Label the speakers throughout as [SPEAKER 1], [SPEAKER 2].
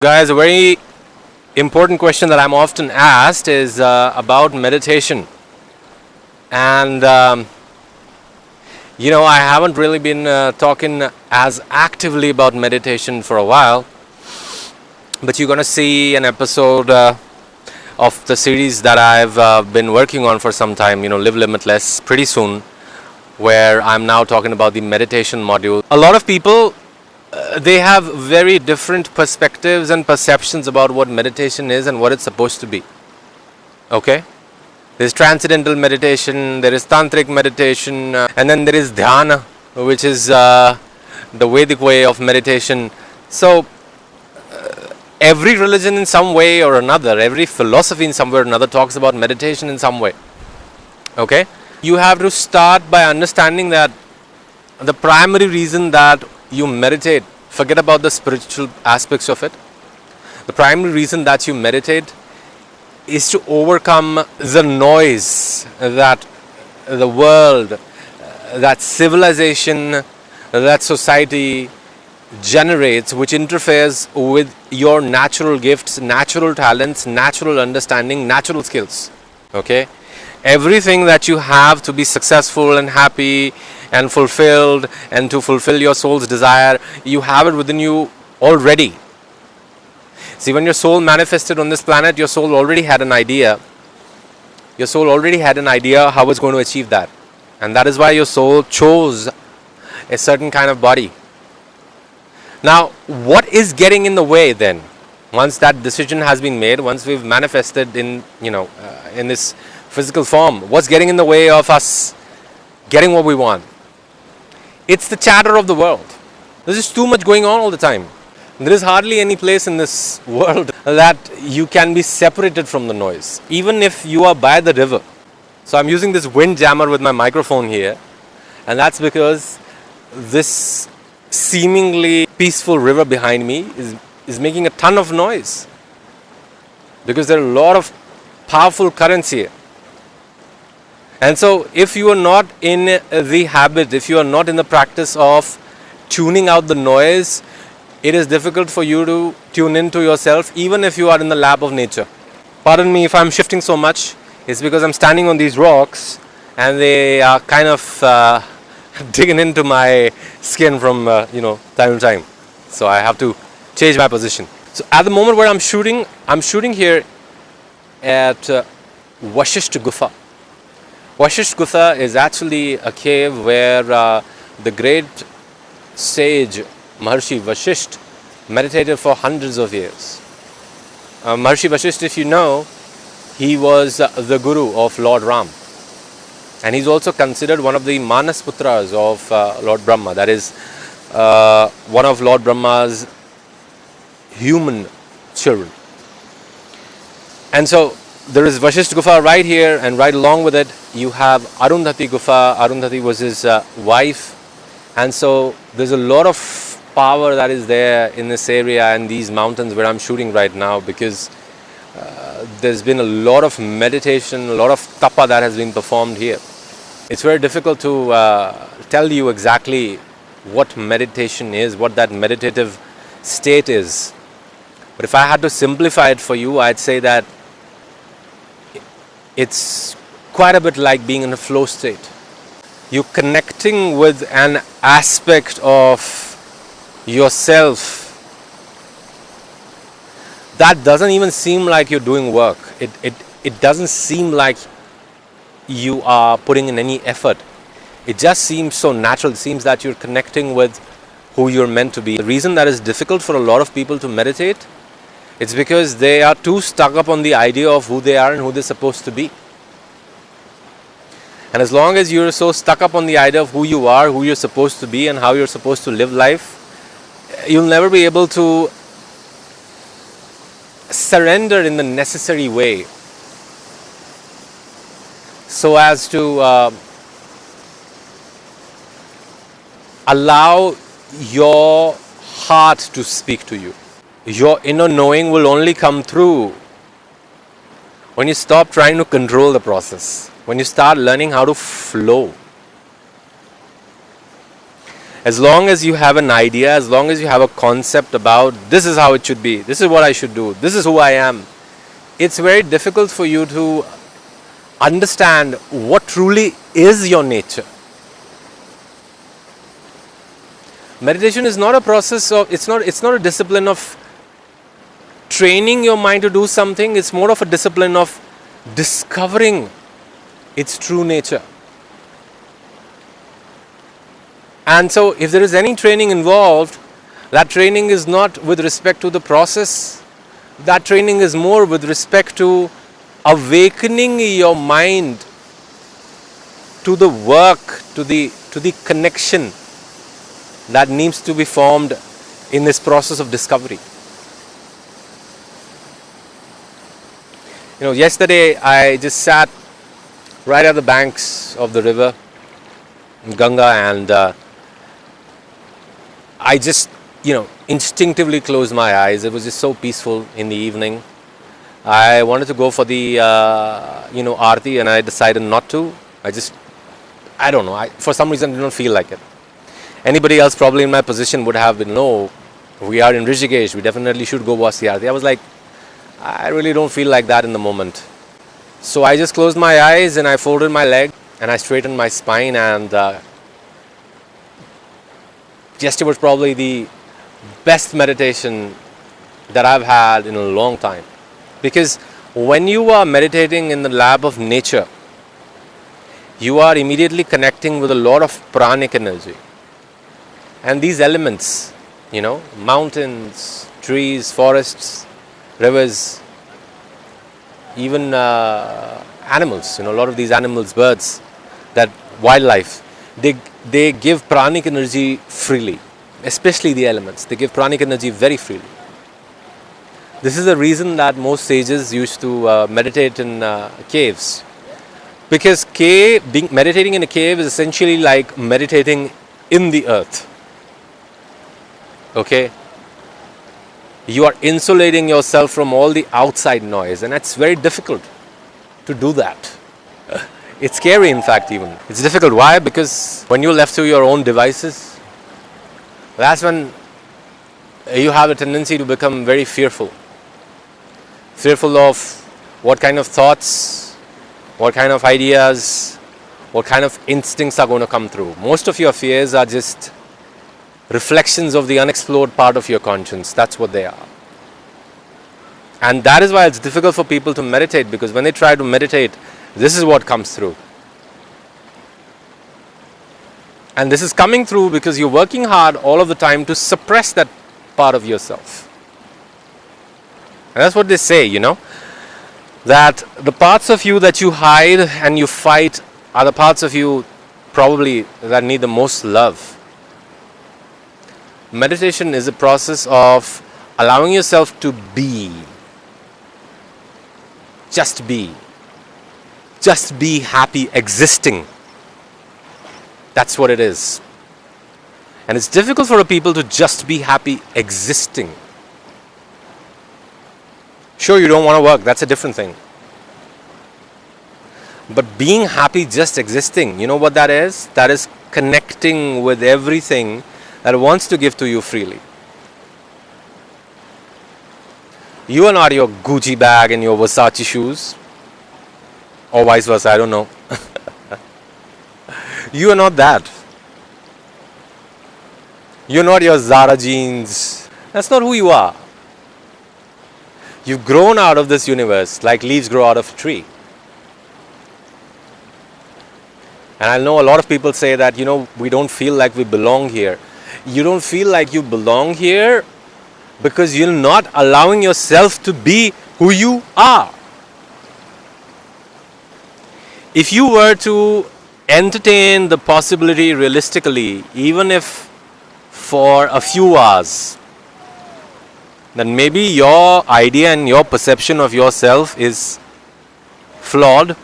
[SPEAKER 1] Guys, a very important question that I'm often asked is about meditation. And, I haven't really been talking as actively about meditation for a while. But you're going to see an episode of the series that I've been working on for some time, Live Limitless, pretty soon, where I'm now talking about the meditation module. A lot of people they have very different perspectives and perceptions about what meditation is and what it's supposed to be. Okay? There's transcendental meditation, there is tantric meditation, and then there is dhyana, which is the Vedic way of meditation. So, every religion in some way or another, every philosophy in some way or another talks about meditation in some way. Okay? You have to start by understanding that the primary reason that you meditate, forget about the spiritual aspects of it. The primary reason that you meditate is to overcome the noise that the world, that civilization, that society generates, which interferes with your natural gifts, natural talents, natural understanding, natural skills. Okay? Everything that you have to be successful and happy and fulfilled and to fulfill your soul's desire, you have it within you already. See, when your soul manifested on this planet, your soul already had an idea. Your soul already had an idea how it's going to achieve that. And that is why your soul chose a certain kind of body. Now, what is getting in the way then? Once that decision has been made, once we've manifested in this physical form, what's getting in the way of us getting what we want? It's the chatter of the world. There's just too much going on all the time. There is hardly any place in this world that you can be separated from the noise, even if you are by the river. So I'm using this wind jammer with my microphone here, and that's because this seemingly peaceful river behind me is making a ton of noise, because there are a lot of powerful currents here. And so if you are not in the habit, if you are not in the practice of tuning out the noise, it is difficult for you to tune into yourself, even if you are in the lap of nature. Pardon me if I'm shifting so much. It's because I'm standing on these rocks and they are kind of digging into my skin from time to time. So I have to change my position. So at the moment where I'm shooting here at Vashisht Gufa. Vashisht Gufa is actually a cave where the great sage Maharshi Vashisht meditated for hundreds of years. Maharshi Vashisht, if you know, he was the guru of Lord Ram. And he's also considered one of the Manas Putras of Lord Brahma. That is one of Lord Brahma's human children. And so there is Vashisht Gufa right here, and right along with it you have Arundhati Gufa. Arundhati was his wife, and so there's a lot of power that is there in this area and these mountains where I'm shooting right now, because there's been a lot of meditation, a lot of tapa that has been performed here. It's very difficult to tell you exactly what meditation is, what that meditative state is. But if I had to simplify it for you, I'd say that it's quite a bit like being in a flow state. You're connecting with an aspect of yourself that doesn't even seem like you're doing work. It doesn't seem like you are putting in any effort. It just seems so natural. It seems that you're connecting with who you're meant to be. The reason that is difficult for a lot of people to meditate, it's because they are too stuck up on the idea of who they are and who they're supposed to be. And as long as you're so stuck up on the idea of who you are, who you're supposed to be, and how you're supposed to live life, you'll never be able to surrender in the necessary way, so as to allow your heart to speak to you. Your inner knowing will only come through when you stop trying to control the process, when you start learning how to flow. As long as you have an idea, as long as you have a concept about this is how it should be, this is what I should do, this is who I am, it's very difficult for you to understand what truly is your nature. Meditation is not a process of, it's not a discipline of training your mind to do something. It's more of a discipline of discovering its true nature. And so if there is any training involved, that training is not with respect to the process. That training is more with respect to awakening your mind to the work, to the connection that needs to be formed in this process of discovery. Yesterday I just sat right at the banks of the river Ganga, and I just, instinctively closed my eyes. It was just so peaceful in the evening. I wanted to go for the, aarti, and I decided not to. I don't know. For some reason, I didn't feel like it. Anybody else probably in my position would have been, no, we are in Rishikesh. We definitely should go watch the aarti. I was like, I really don't feel like that in the moment. So I just closed my eyes and I folded my leg and I straightened my spine, and yesterday was probably the best meditation that I've had in a long time. Because when you are meditating in the lab of nature, you are immediately connecting with a lot of pranic energy. And these elements, mountains, trees, forests, rivers, even animals, a lot of these animals, birds, that wildlife, they give pranic energy freely, especially the elements. They give pranic energy very freely. This is the reason that most sages used to meditate in caves. Because meditating in a cave is essentially like meditating in the earth. Okay? You are insulating yourself from all the outside noise, and it's very difficult to do that. It's scary, in fact, even. It's difficult. Why? Because when you're left to your own devices, that's when you have a tendency to become very fearful. Fearful of what kind of thoughts, what kind of ideas, what kind of instincts are going to come through. Most of your fears are just reflections of the unexplored part of your conscience. That's what they are. And that is why it's difficult for people to meditate, because when they try to meditate, this is what comes through. And this is coming through because you're working hard all of the time to suppress that part of yourself. And that's what they say, that the parts of you that you hide and you fight are the parts of you probably that need the most love. Meditation is a process of allowing yourself to be. Just be. Just be happy existing. That's what it is. And it's difficult for people to just be happy existing. Sure, you don't want to work. That's a different thing. But being happy just existing, you know what that is? That is connecting with everything that wants to give to you freely. You are not your Gucci bag and your Versace shoes. Or vice versa, I don't know. You are not that. You're not your Zara jeans. That's not who you are. You've grown out of this universe like leaves grow out of a tree. And I know a lot of people say that, we don't feel like we belong here. You don't feel like you belong here because you're not allowing yourself to be who you are. If you were to entertain the possibility realistically, even if for a few hours, then maybe your idea and your perception of yourself is flawed.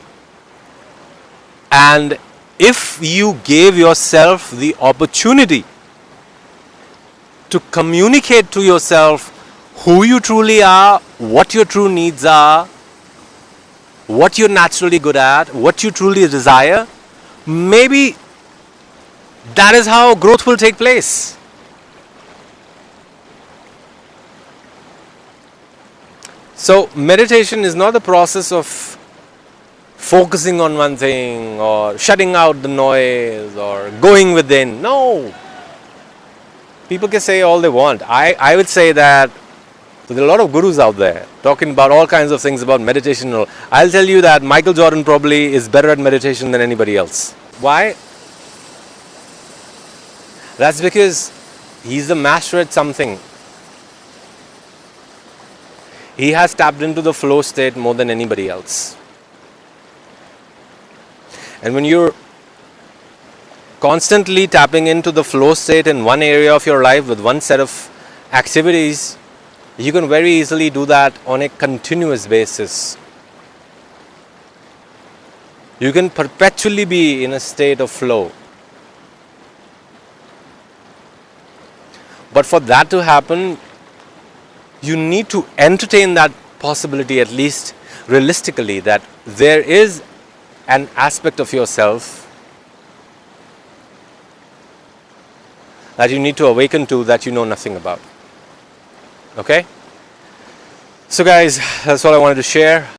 [SPEAKER 1] And if you gave yourself the opportunity to communicate to yourself who you truly are, what your true needs are, what you're naturally good at, what you truly desire, maybe That is how growth will take place. So, meditation is not the process of focusing on one thing or shutting out the noise or going within. No. People can say all they want. I would say that there are a lot of gurus out there talking about all kinds of things about meditation. I'll tell you that Michael Jordan probably is better at meditation than anybody else. Why? That's because he's the master at something. He has tapped into the flow state more than anybody else. And when you're constantly tapping into the flow state in one area of your life with one set of activities, you can very easily do that on a continuous basis. You can perpetually be in a state of flow. But for that to happen, you need to entertain that possibility, at least realistically, that there is an aspect of yourself that you need to awaken to that you know nothing about. Okay? So guys, that's all I wanted to share.